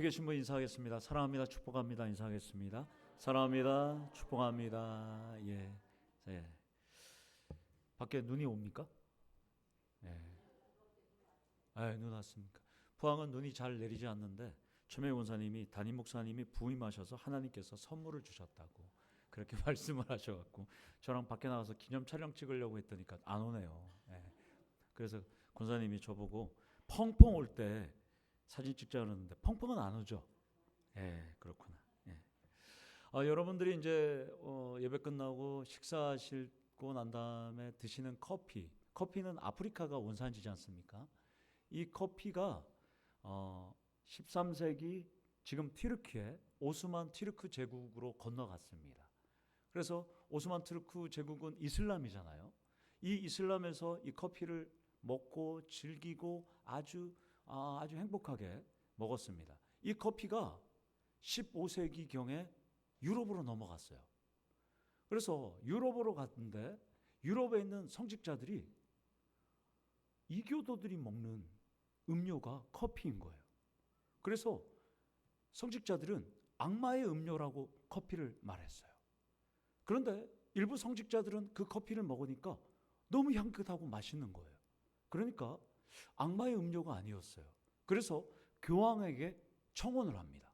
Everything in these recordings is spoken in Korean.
계신 분 인사하겠습니다. 사랑합니다. 축복합니다. 인사하겠습니다. 사랑합니다. 축복합니다. 예. 예. 밖에 눈이 옵니까? 예. 아, 눈 왔습니까? 포항은 눈이 잘 내리지 않는데 최명희 원사님이 담임 목사님이 부임하셔서 하나님께서 선물을 주셨다고 그렇게 말씀을 하셔갖고 저랑 밖에 나가서 기념 촬영 찍으려고 했더니까 안 오네요. 예. 그래서 권사님이 저보고 펑펑 올 때 사진 찍자 그러는데 펑펑은 안 오죠. 예, 그렇구나. 예. 여러분들이 이제 예배 끝나고 식사하시고 난 다음에 드시는 커피는 아프리카가 원산지지 않습니까? 이 커피가 13세기 지금 튀르키예 오스만 튀르크 제국으로 건너갔습니다. 그래서 오스만 튀르크 제국은 이슬람이잖아요. 이 이슬람에서 이 커피를 먹고 즐기고 아주 행복하게 먹었습니다. 이 커피가 15세기경에 유럽으로 넘어갔어요. 그래서 유럽으로 갔는데 유럽에 있는 성직자들이 이교도들이 먹는 음료가 커피인 거예요. 그래서 성직자들은 악마의 음료라고 커피를 말했어요. 그런데 일부 성직자들은 그 커피를 먹으니까 너무 향긋하고 맛있는 거예요. 그러니까 악마의 음료가 아니었어요. 그래서 교황에게 청혼을 합니다.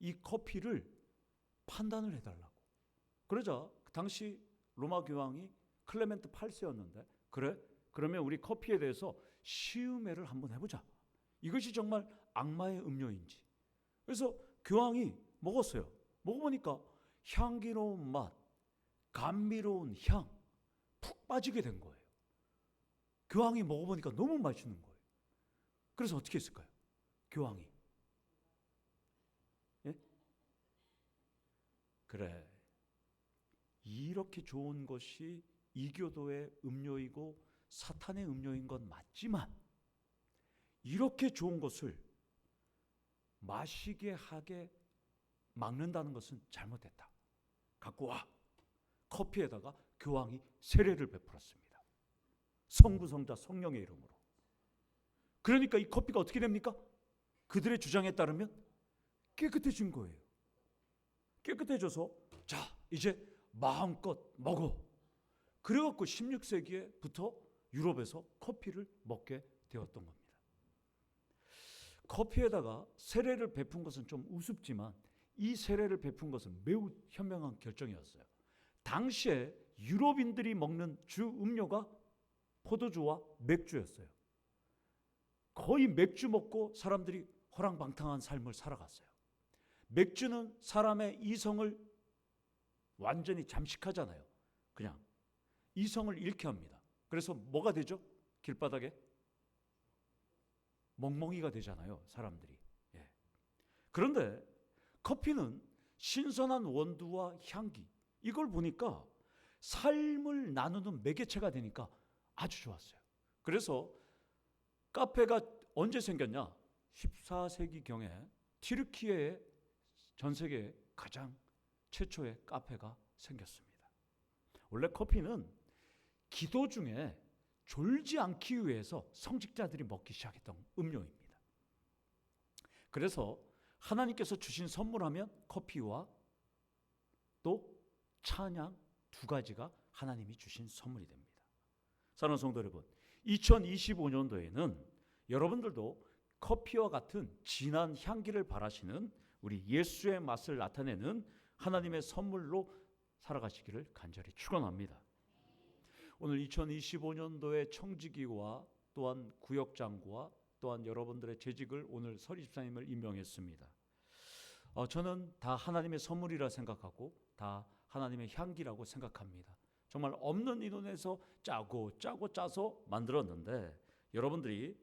이 커피를 판단을 해달라고. 그러자 당시 로마 교황이 클레멘트 8세였는데 그래? 그러면 우리 커피에 대해서 시음회를 한번 해보자. 이것이 정말 악마의 음료인지. 그래서 교황이 먹었어요. 먹어보니까 향기로운 맛, 감미로운 향, 푹 빠지게 된 거예요. 교황이 먹어보니까 너무 맛있는 거예요. 그래서 어떻게 했을까요? 교황이. 예? 그래. 이렇게 좋은 것이 이교도의 음료이고 사탄의 음료인 건 맞지만 이렇게 좋은 것을 마시게 하게 막는다는 것은 잘못됐다. 갖고 와. 커피에다가 교황이 세례를 베풀었습니다. 성부, 성자, 성령의 이름으로. 그러니까 이 커피가 어떻게 됩니까? 그들의 주장에 따르면 깨끗해진 거예요. 깨끗해져서 자, 이제 마음껏 먹어. 그래갖고 16세기에부터 유럽에서 커피를 먹게 되었던 겁니다. 커피에다가 세례를 베푼 것은 좀 우습지만 이 세례를 베푼 것은 매우 현명한 결정이었어요. 당시에 유럽인들이 먹는 주 음료가 포도주와 맥주였어요. 거의 맥주 먹고 사람들이 허랑방탕한 삶을 살아갔어요. 맥주는 사람의 이성을 완전히 잠식하잖아요. 그냥 이성을 잃게 합니다. 그래서 뭐가 되죠? 길바닥에 멍멍이가 되잖아요, 사람들이. 예. 그런데 커피는 신선한 원두와 향기, 이걸 보니까 삶을 나누는 매개체가 되니까 아주 좋았어요. 그래서 카페가 언제 생겼냐? 14세기경에 튀르키예의 전 세계 가장 최초의 카페가 생겼습니다. 원래 커피는 기도 중에 졸지 않기 위해서 성직자들이 먹기 시작했던 음료입니다. 그래서 하나님께서 주신 선물하면 커피와 또 찬양 두 가지가 하나님이 주신 선물이 됩니다. 사랑하는 성도 여러분, 2025년도에는 여러분들도 커피와 같은 진한 향기를 바라시는 우리 예수의 맛을 나타내는 하나님의 선물로 살아가시기를 간절히 축원합니다. 오늘 2025년도의 청지기와 또한 구역장과 또한 여러분들의 재직을 오늘 서리집사님을 임명했습니다. 저는 다 하나님의 선물이라 생각하고 다 하나님의 향기라고 생각합니다. 정말 없는 인원에서 짜서 만들었는데 여러분들이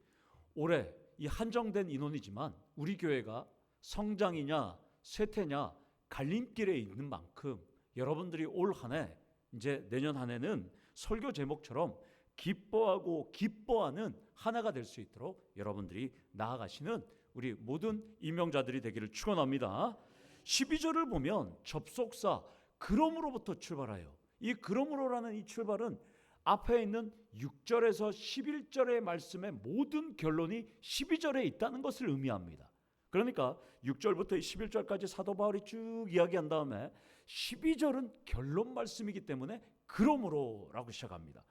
올해 이 한정된 인원이지만 우리 교회가 성장이냐 쇠퇴냐 갈림길에 있는 만큼 여러분들이 올 한 해 이제 내년 한 해는 설교 제목처럼 기뻐하고 기뻐하는 하나가 될 수 있도록 여러분들이 나아가시는 우리 모든 임명자들이 되기를 축원합니다. 12절을 보면 접속사 그러므로부터 출발해요. 이 그러므로라는 이 출발은 앞에 있는 6절에서 11절의 말씀의 모든 결론이 12절에 있다는 것을 의미합니다. 그러니까 6절부터 11절까지 사도 바울이 쭉 이야기한 다음에 12절은 결론 말씀이기 때문에 그러므로 라고 시작합니다.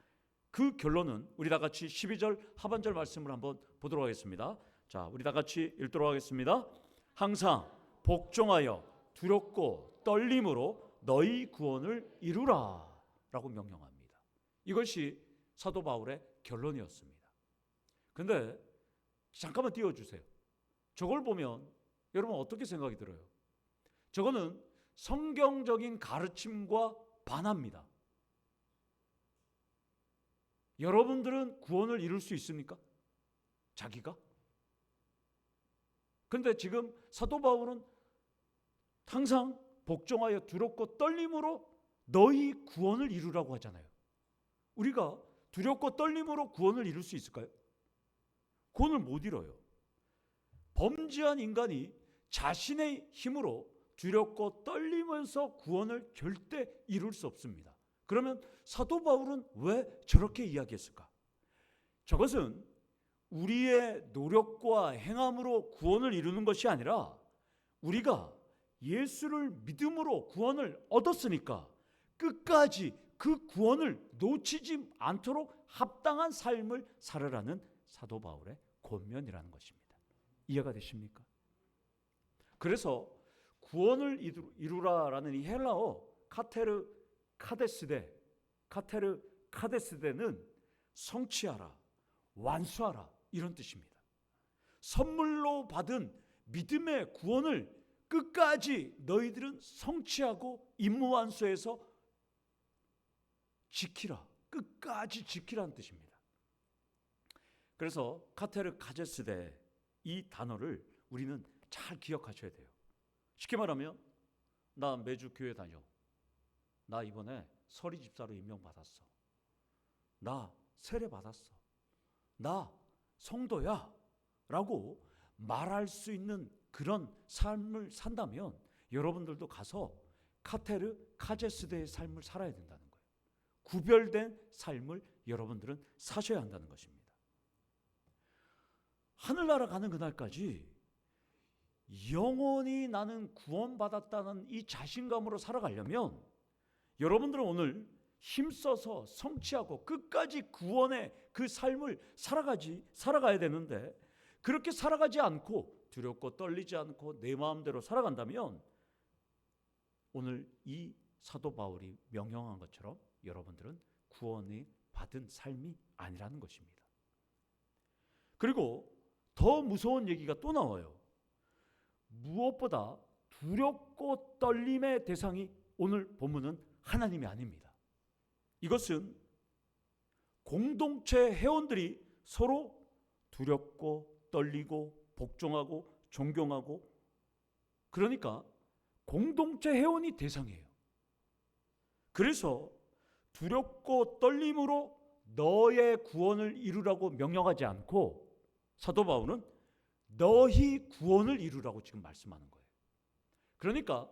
그 결론은 우리 다 같이 12절 하반절 말씀을 한번 보도록 하겠습니다. 자, 우리 다 같이 읽도록 하겠습니다. 항상 복종하여 두렵고 떨림으로 너희 구원을 이루라 라고 명령합니다. 이것이 사도 바울의 결론이었습니다. 그런데 잠깐만 띄워주세요. 저걸 보면 여러분 어떻게 생각이 들어요? 저거는 성경적인 가르침과 반합니다. 여러분들은 구원을 이룰 수 있습니까? 자기가? 근데 지금 사도 바울은 항상 복종하여 두렵고 떨림으로 너희 구원을 이루라고 하잖아요. 우리가 두렵고 떨림으로 구원을 이룰 수 있을까요? 구원을 못 이뤄요. 범죄한 인간이 자신의 힘으로 두렵고 떨리면서 구원을 절대 이룰 수 없습니다. 그러면 사도 바울은 왜 저렇게 이야기했을까? 저것은 우리의 노력과 행함으로 구원을 이루는 것이 아니라 우리가 예수를 믿음으로 구원을 얻었으니까 끝까지 그 구원을 놓치지 않도록 합당한 삶을 살으라는 사도 바울의 권면이라는 것입니다. 이해가 되십니까? 그래서 구원을 이루라라는 이 헬라어 카테르 카데스데는 성취하라, 완수하라 이런 뜻입니다. 선물로 받은 믿음의 구원을 끝까지 너희들은 성취하고 임무완수해서 지키라, 끝까지 지키라는 뜻입니다. 그래서 카테르 카데스데 이 단어를 우리는 잘 기억하셔야 돼요. 쉽게 말하면 나 매주 교회 다녀. 나 이번에 서리 집사로 임명받았어. 나 세례 받았어. 나 성도야 라고 말할 수 있는 그런 삶을 산다면 여러분들도 가서 카테르 카제스데의 삶을 살아야 된다는 거예요. 구별된 삶을 여러분들은 사셔야 한다는 것입니다. 하늘나라 가는 그날까지 영원히 나는 구원받았다는 이 자신감으로 살아가려면 여러분들은 오늘 힘써서 성취하고 끝까지 구원의 그 삶을 살아가야 되는데 그렇게 살아가지 않고 두렵고 떨리지 않고 내 마음대로 살아간다면 오늘 이 사도 바울이 명령한 것처럼 여러분들은 구원을 받은 삶이 아니라는 것입니다. 그리고 더 무서운 얘기가 또 나와요. 무엇보다 두렵고 떨림의 대상이 오늘 본문은 하나님이 아닙니다. 이것은 공동체 회원들이 서로 두렵고 떨리고 복종하고 존경하고 그러니까 공동체 회원이 대상이에요. 그래서 두렵고 떨림으로 너의 구원을 이루라고 명령하지 않고 사도 바울은 너희 구원을 이루라고 지금 말씀하는 거예요. 그러니까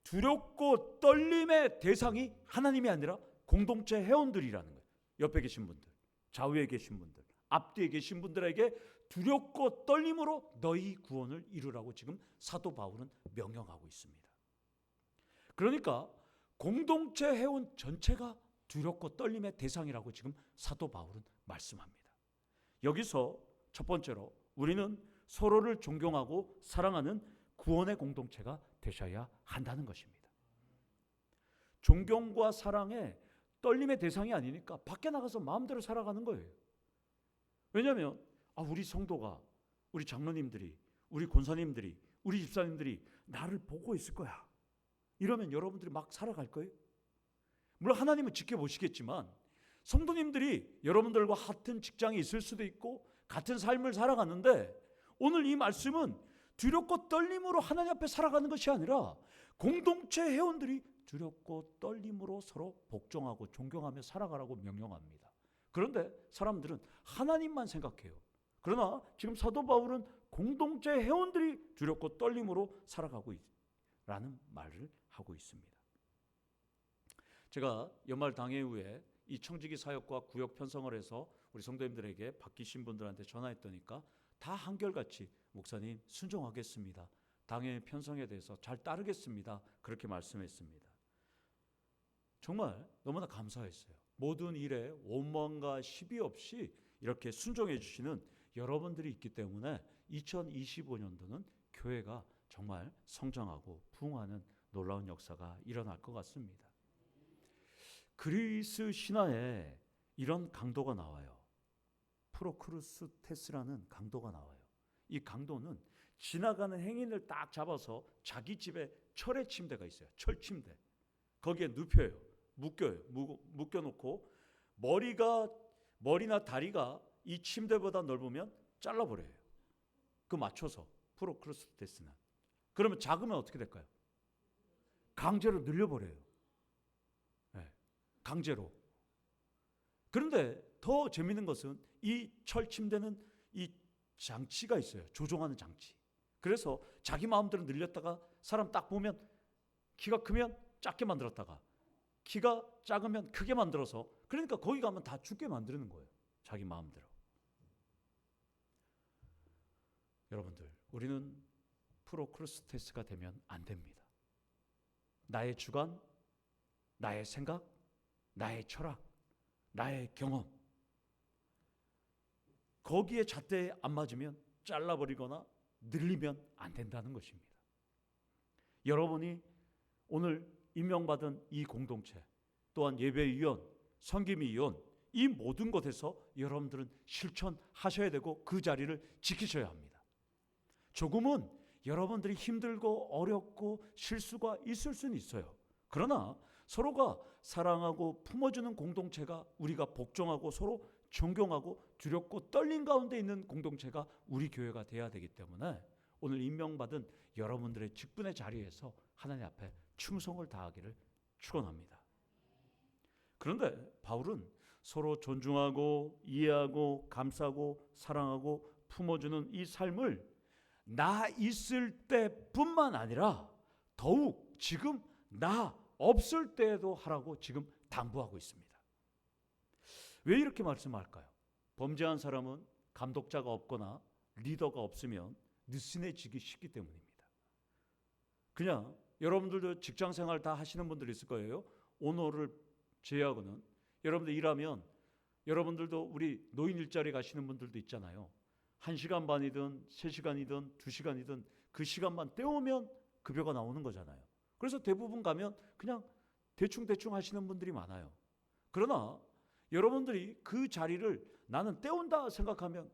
두렵고 떨림의 대상이 하나님이 아니라 공동체 회원들이라는 거예요. 옆에 계신 분들, 좌우에 계신 분들, 앞뒤에 계신 분들에게 두렵고 떨림으로 너희 구원을 이루라고 지금 사도 바울은 명령하고 있습니다. 그러니까 공동체 회원 전체가 두렵고 떨림의 대상이라고 지금 사도 바울은 말씀합니다. 여기서 첫 번째로 우리는 서로를 존경하고 사랑하는 구원의 공동체가 되셔야 한다는 것입니다. 존경과 사랑에 떨림의 대상이 아니니까 밖에 나가서 마음대로 살아가는 거예요. 왜냐하면 우리 성도가, 우리 장로님들이, 우리 권사님들이, 우리 집사님들이 나를 보고 있을 거야. 이러면 여러분들이 막 살아갈 거예요. 물론 하나님은 지켜보시겠지만 성도님들이 여러분들과 같은 직장에 있을 수도 있고 같은 삶을 살아가는데 오늘 이 말씀은 두렵고 떨림으로 하나님 앞에 살아가는 것이 아니라 공동체 회원들이 두렵고 떨림으로 서로 복종하고 존경하며 살아가라고 명령합니다. 그런데 사람들은 하나님만 생각해요. 그러나 지금 사도 바울은 공동체 회원들이 두렵고 떨림으로 살아가고 있라는 말을 하고 있습니다. 제가 연말 당회 후에 이 청지기 사역과 구역 편성을 해서 우리 성도님들에게 바뀌신 분들한테 전화했더니까 다 한결같이 목사님 순종하겠습니다. 당의 편성에 대해서 잘 따르겠습니다. 그렇게 말씀했습니다. 정말 너무나 감사했어요. 모든 일에 원망과 시비 없이 이렇게 순종해 주시는 여러분들이 있기 때문에 2025년도는 교회가 정말 성장하고 부흥하는 놀라운 역사가 일어날 것 같습니다. 그리스 신화에 이런 강도가 나와요. 프로크루스테스라는 강도가 나와요. 이 강도는 지나가는 행인을 딱 잡아서 자기 집에 철의 침대가 있어요. 철 침대. 거기에 눕혀요. 묶여놓고 머리나 다리가 이 침대보다 넓으면 잘라버려요. 그 맞춰서 프로크루스테스는. 그러면 작으면 어떻게 될까요? 강제로 늘려버려요. 네, 강제로. 그런데 더 재밌는 것은 이 철 침대는 이 장치가 있어요. 조종하는 장치. 그래서 자기 마음대로 늘렸다가 사람 딱 보면 키가 크면 작게 만들었다가 키가 작으면 크게 만들어서, 그러니까 거기 가면 다 죽게 만드는 거예요. 자기 마음대로. 여러분들, 우리는 프로크루스테스가 되면 안 됩니다. 나의 주관, 나의 생각, 나의 철학, 나의 경험, 거기에 잣대에 안 맞으면 잘라버리거나 늘리면 안 된다는 것입니다. 여러분이 오늘 임명받은 이 공동체, 또한 예배위원, 섬김위원, 이 모든 것에서 여러분들은 실천하셔야 되고 그 자리를 지키셔야 합니다. 조금은 여러분들이 힘들고 어렵고 실수가 있을 수는 있어요. 그러나 서로가 사랑하고 품어주는 공동체가, 우리가 복종하고 서로 존경하고 두렵고 떨림 가운데 있는 공동체가 우리 교회가 돼야 되기 때문에 오늘 임명받은 여러분들의 직분의 자리에서 하나님 앞에 충성을 다하기를 축원합니다. 그런데 바울은 서로 존중하고 이해하고 감싸고 사랑하고 품어주는 이 삶을 나 있을 때뿐만 아니라 더욱 지금 나 없을 때에도 하라고 지금 당부하고 있습니다. 왜 이렇게 말씀할까요? 범죄한 사람은 감독자가 없거나 리더가 없으면 느슨해지기 쉽기 때문입니다. 그냥 여러분들도 직장생활 다 하시는 분들 있을 거예요. 오너를 제외하고는. 여러분들 일하면 여러분들도 우리 노인 일자리 가시는 분들도 있잖아요. 1시간 반이든 3시간이든 2시간이든 그 시간만 때우면 급여가 나오는 거잖아요. 그래서 대부분 가면 그냥 대충 하시는 분들이 많아요. 그러나 여러분들이 그 자리를 나는 때운다 생각하면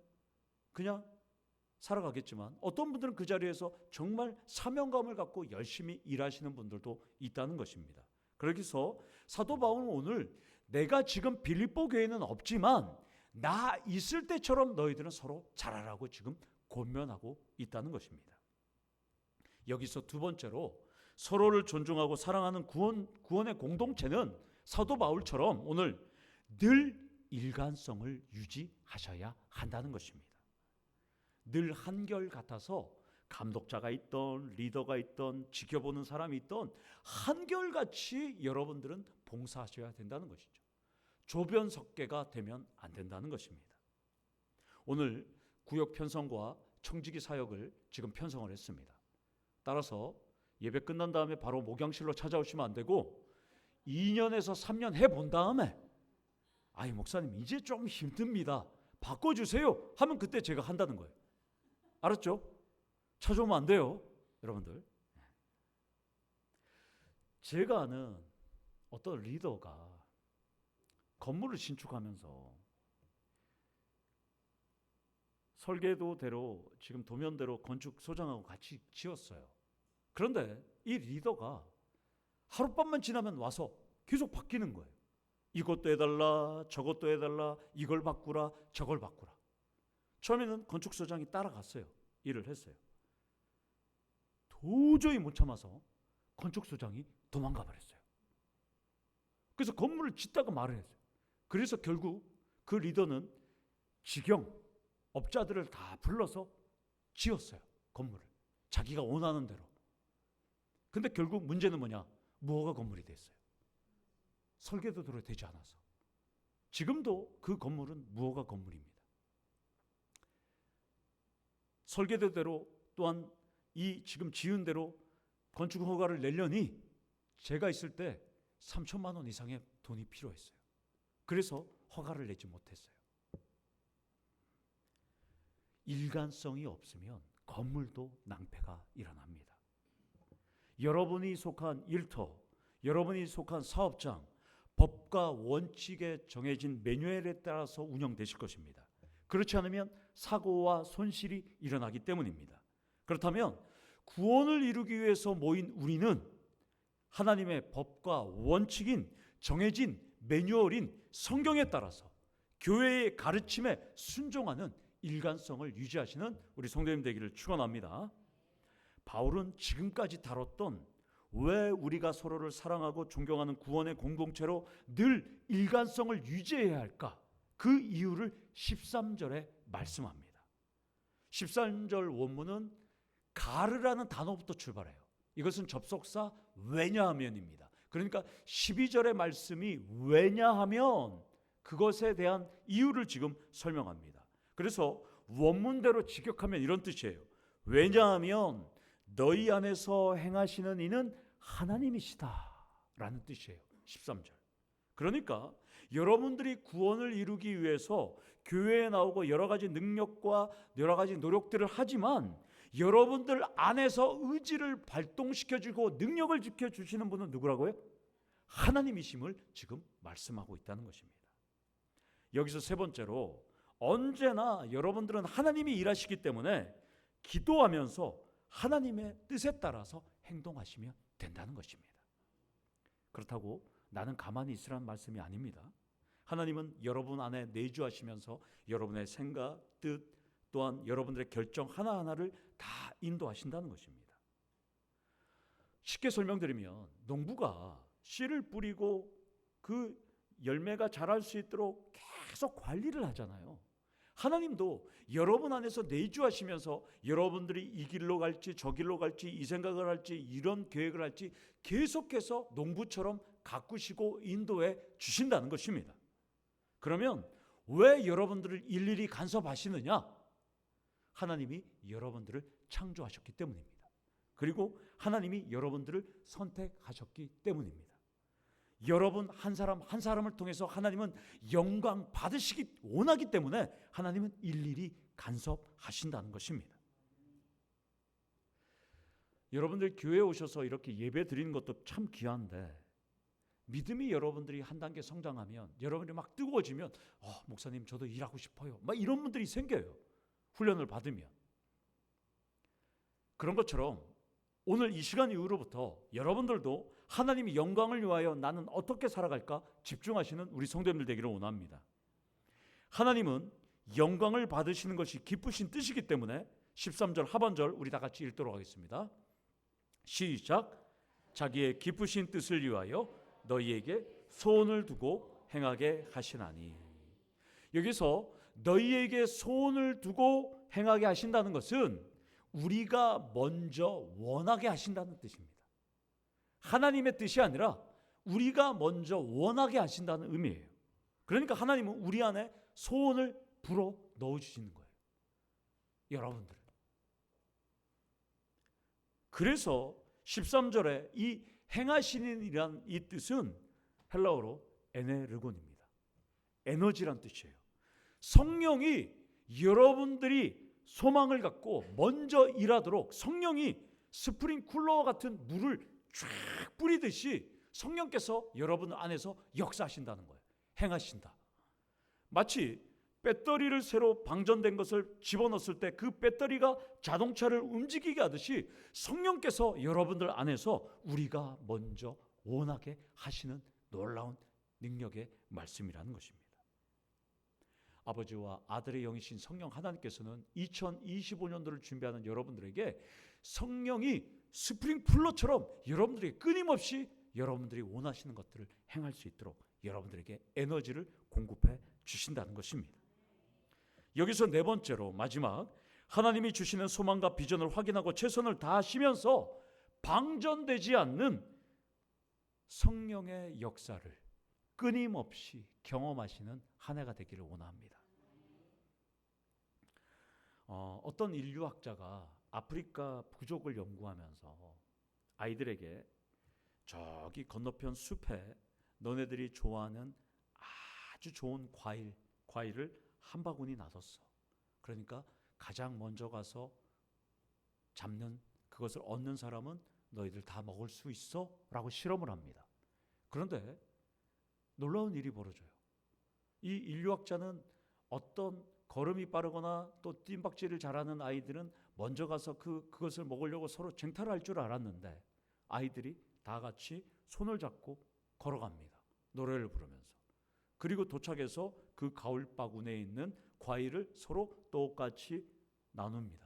그냥 살아가겠지만 어떤 분들은 그 자리에서 정말 사명감을 갖고 열심히 일하시는 분들도 있다는 것입니다. 그래서 사도 바울은 오늘 내가 지금 빌립보 교회는 없지만 나 있을 때처럼 너희들은 서로 잘하라고 지금 권면하고 있다는 것입니다. 여기서 두 번째로 서로를 존중하고 사랑하는 구원의 공동체는 사도 바울처럼 오늘 늘 일관성을 유지하셔야 한다는 것입니다. 늘 한결같아서 감독자가 있던 리더가 있던 지켜보는 사람이 있던 한결같이 여러분들은 봉사하셔야 된다는 것이죠. 조변석계가 되면 안 된다는 것입니다. 오늘 구역 편성과 청지기 사역을 지금 편성을 했습니다. 따라서 예배 끝난 다음에 바로 목양실로 찾아오시면 안 되고 2년에서 3년 해본 다음에 아이 목사님 이제 좀 힘듭니다. 바꿔주세요 하면 그때 제가 한다는 거예요. 알았죠? 찾아오면 안 돼요. 여러분들. 제가 아는 어떤 리더가 건물을 신축하면서 설계도대로 지금 도면대로 건축소장하고 같이 지었어요. 그런데 이 리더가 하룻밤만 지나면 와서 계속 바뀌는 거예요. 이것도 해달라 저것도 해달라 이걸 바꾸라 저걸 바꾸라. 처음에는 건축소장이 따라갔어요. 일을 했어요. 도저히 못 참아서 건축소장이 도망가 버렸어요. 그래서 건물을 짓다가 말을 했어요. 그래서 결국 그 리더는 직영 업자들을 다 불러서 지었어요. 건물을 자기가 원하는 대로. 근데 결국 문제는 뭐냐? 무허가 건물이 됐어요. 설계도대로 되지 않아서. 지금도 그 건물은 무허가 건물입니다. 설계도대로 또한 이 지금 지은 대로 건축 허가를 내려니 제가 있을 때 3천만 원 이상의 돈이 필요했어요. 그래서 허가를 내지 못했어요. 일관성이 없으면 건물도 낭패가 일어납니다. 여러분이 속한 일터, 여러분이 속한 사업장, 법과 원칙에 정해진 매뉴얼에 따라서 운영되실 것입니다. 그렇지 않으면 사고와 손실이 일어나기 때문입니다. 그렇다면 구원을 이루기 위해서 모인 우리는 하나님의 법과 원칙인 정해진 매뉴얼인 성경에 따라서 교회의 가르침에 순종하는 일관성을 유지하시는 우리 성도님 되기를 축원합니다. 바울은 지금까지 다뤘던 왜 우리가 서로를 사랑하고 존경하는 구원의 공동체로 늘 일관성을 유지해야 할까? 그 이유를 13절에 말씀합니다. 13절 원문은 가르라는 단어부터 출발해요. 이것은 접속사 왜냐하면입니다. 그러니까 12절의 말씀이 왜냐하면 그것에 대한 이유를 지금 설명합니다. 그래서 원문대로 직역하면 이런 뜻이에요. 왜냐하면 너희 안에서 행하시는 이는 하나님이시다 라는 뜻이에요. 13절. 그러니까 여러분들이 구원을 이루기 위해서 교회에 나오고 여러 가지 능력과 여러 가지 노력들을 하지만 여러분들 안에서 의지를 발동시켜주고 능력을 지켜주시는 분은 누구라고요? 하나님이심을 지금 말씀하고 있다는 것입니다. 여기서 세 번째로 언제나 여러분들은 하나님이 일하시기 때문에 기도하면서 하나님의 뜻에 따라서 행동하시면 된다는 것입니다. 그렇다고 나는 가만히 있으라는 말씀이 아닙니다. 하나님은 여러분 안에 내주하시면서 여러분의 생각, 뜻 또한 여러분들의 결정 하나하나를 다 인도하신다는 것입니다. 쉽게 설명드리면 농부가 씨를 뿌리고 그 열매가 자랄 수 있도록 계속 관리를 하잖아요. 하나님도 여러분 안에서 내주하시면서 여러분들이 이 길로 갈지 저 길로 갈지 이 생각을 할지 이런 계획을 할지 계속해서 농부처럼 가꾸시고 인도해 주신다는 것입니다. 그러면 왜 여러분들을 일일이 간섭하시느냐? 하나님이 여러분들을 창조하셨기 때문입니다. 그리고 하나님이 여러분들을 선택하셨기 때문입니다. 여러분 한 사람 한 사람을 통해서 하나님은 영광 받으시기 원하기 때문에 하나님은 일일이 간섭하신다는 것입니다. 여러분들 교회에 오셔서 이렇게 예배 드리는 것도 참 귀한데 믿음이 여러분들이 한 단계 성장하면 여러분이 막 뜨거워지면 목사님 저도 일하고 싶어요 막 이런 분들이 생겨요. 훈련을 받으면. 그런 것처럼 오늘 이 시간 이후로부터 여러분들도 하나님의 영광을 위하여 나는 어떻게 살아갈까 집중하시는 우리 성도님들 되기를 원합니다. 하나님은 영광을 받으시는 것이 기쁘신 뜻이기 때문에 13절 하반절 우리 다 같이 읽도록 하겠습니다. 시작. 자기의 기쁘신 뜻을 위하여 너희에게 소원을 두고 행하게 하시나니. 여기서 너희에게 소원을 두고 행하게 하신다는 것은 우리가 먼저 원하게 하신다는 뜻입니다. 하나님의 뜻이 아니라 우리가 먼저 원하게 하신다는 의미예요. 그러니까 하나님은 우리 안에 소원을 불어 넣어주시는 거예요. 여러분들. 그래서 13절에 이 행하시는 이란 이 뜻은 헬라어로 에네르곤입니다. 에너지란 뜻이에요. 성령이 여러분들이 소망을 갖고 먼저 일하도록 성령이 스프링쿨러 같은 물을 쫙 뿌리듯이 성령께서 여러분 안에서 역사하신다는 거예요. 행하신다. 마치 배터리를 새로 방전된 것을 집어넣었을 때 그 배터리가 자동차를 움직이게 하듯이 성령께서 여러분들 안에서 우리가 먼저 원하게 하시는 놀라운 능력의 말씀이라는 것입니다. 아버지와 아들의 영이신 성령 하나님께서는 2025년도를 준비하는 여러분들에게 성령이 스프링플러처럼 여러분들에게 끊임없이 여러분들이 원하시는 것들을 행할 수 있도록 여러분들에게 에너지를 공급해 주신다는 것입니다. 여기서 네 번째로 마지막 하나님이 주시는 소망과 비전을 확인하고 최선을 다하시면서 방전되지 않는 성령의 역사를 끊임없이 경험하시는 한 해가 되기를 원합니다. 어떤 인류학자가 아프리카 부족을 연구하면서 아이들에게 저기 건너편 숲에 너네들이 좋아하는 아주 좋은 과일을 한 바구니 놔뒀어. 그러니까 가장 먼저 가서 잡는 그것을 얻는 사람은 너희들 다 먹을 수 있어? 라고 실험을 합니다. 그런데 놀라운 일이 벌어져요. 이 인류학자는 어떤 걸음이 빠르거나 또 뜀박질을 잘하는 아이들은 먼저 가서 그것을 먹으려고 서로 쟁탈을 할 줄 알았는데 아이들이 다 같이 손을 잡고 걸어갑니다. 노래를 부르면서. 그리고 도착해서 그 가을 바구니에 있는 과일을 서로 똑같이 나눕니다.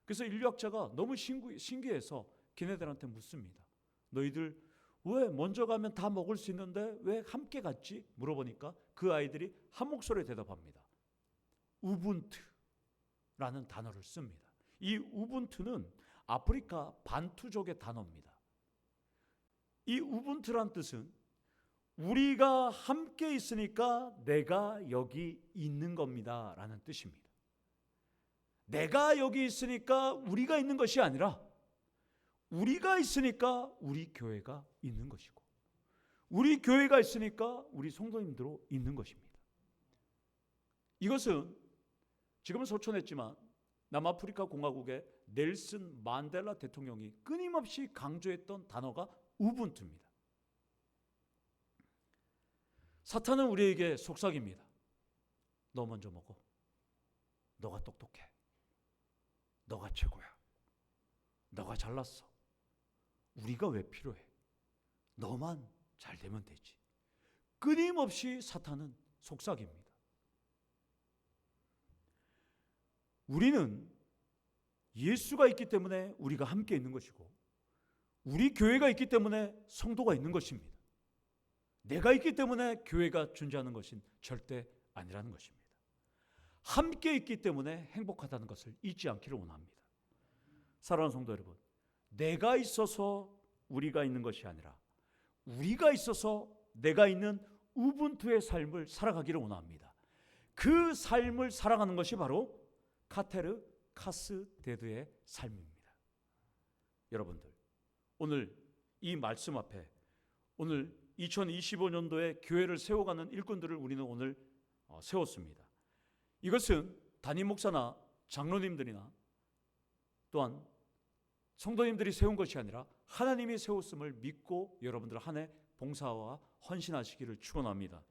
그래서 인류학자가 너무 신기해서 걔네들한테 묻습니다. 너희들 왜 먼저 가면 다 먹을 수 있는데 왜 함께 갔지? 물어보니까 그 아이들이 한 목소리에 대답합니다. 우분투라는 단어를 씁니다. 이 우분투는 아프리카 반투족의 단어입니다. 이 우분투란 뜻은 우리가 함께 있으니까 내가 여기 있는 겁니다 라는 뜻입니다. 내가 여기 있으니까 우리가 있는 것이 아니라 우리가 있으니까 우리 교회가 있는 것이고 우리 교회가 있으니까 우리 성도님들도 있는 것입니다. 이것은 지금은 소천했지만 남아프리카 공화국의 넬슨 만델라 대통령이 끊임없이 강조했던 단어가 우분투입니다. 사탄은 우리에게 속삭입니다. 너 먼저 먹어. 너가 똑똑해. 너가 최고야. 너가 잘났어. 우리가 왜 필요해? 너만 잘 되면 되지. 끊임없이 사탄은 속삭입니다. 우리는 예수가 있기 때문에 우리가 함께 있는 것이고 우리 교회가 있기 때문에 성도가 있는 것입니다. 내가 있기 때문에 교회가 존재하는 것은 절대 아니라는 것입니다. 함께 있기 때문에 행복하다는 것을 잊지 않기를 원합니다. 사랑하는 성도 여러분, 내가 있어서 우리가 있는 것이 아니라 우리가 있어서 내가 있는 우분투의 삶을 살아가기를 원합니다. 그 삶을 살아가는 것이 바로 카테르 카스데드의 삶입니다. 여러분들, 오늘 이 말씀 앞에 오늘 2025년도에 교회를 세워가는 일꾼들을 우리는 오늘 세웠습니다. 이것은 담임 목사나 장로님들이나 또한 성도님들이 세운 것이 아니라 하나님이 세웠음을 믿고 여러분들 한 해 봉사와 헌신하시기를 축원합니다.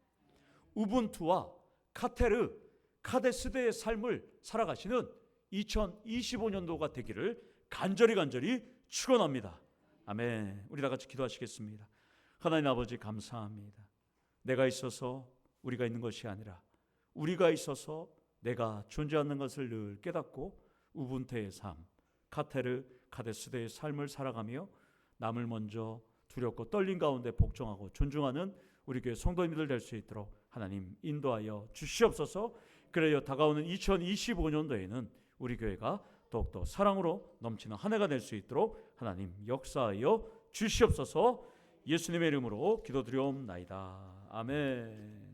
우분투와 카테르 카데스데의 삶을 살아가시는 2025년도가 되기를 간절히 축원합니다. 아멘. 우리 다 같이 기도하시겠습니다. 하나님 아버지 감사합니다. 내가 있어서 우리가 있는 것이 아니라 우리가 있어서 내가 존재하는 것을 늘 깨닫고 우분투의 삶, 카테르 카데스데의 삶을 살아가며 남을 먼저 두렵고 떨림 가운데 복종하고 존중하는 우리 교회 성도님들 될 수 있도록 하나님 인도하여 주시옵소서. 그래야 다가오는 2025년도에는 우리 교회가 더욱더 사랑으로 넘치는 한 해가 될 수 있도록 하나님 역사하여 주시옵소서. 예수님의 이름으로 기도드리옵나이다. 아멘.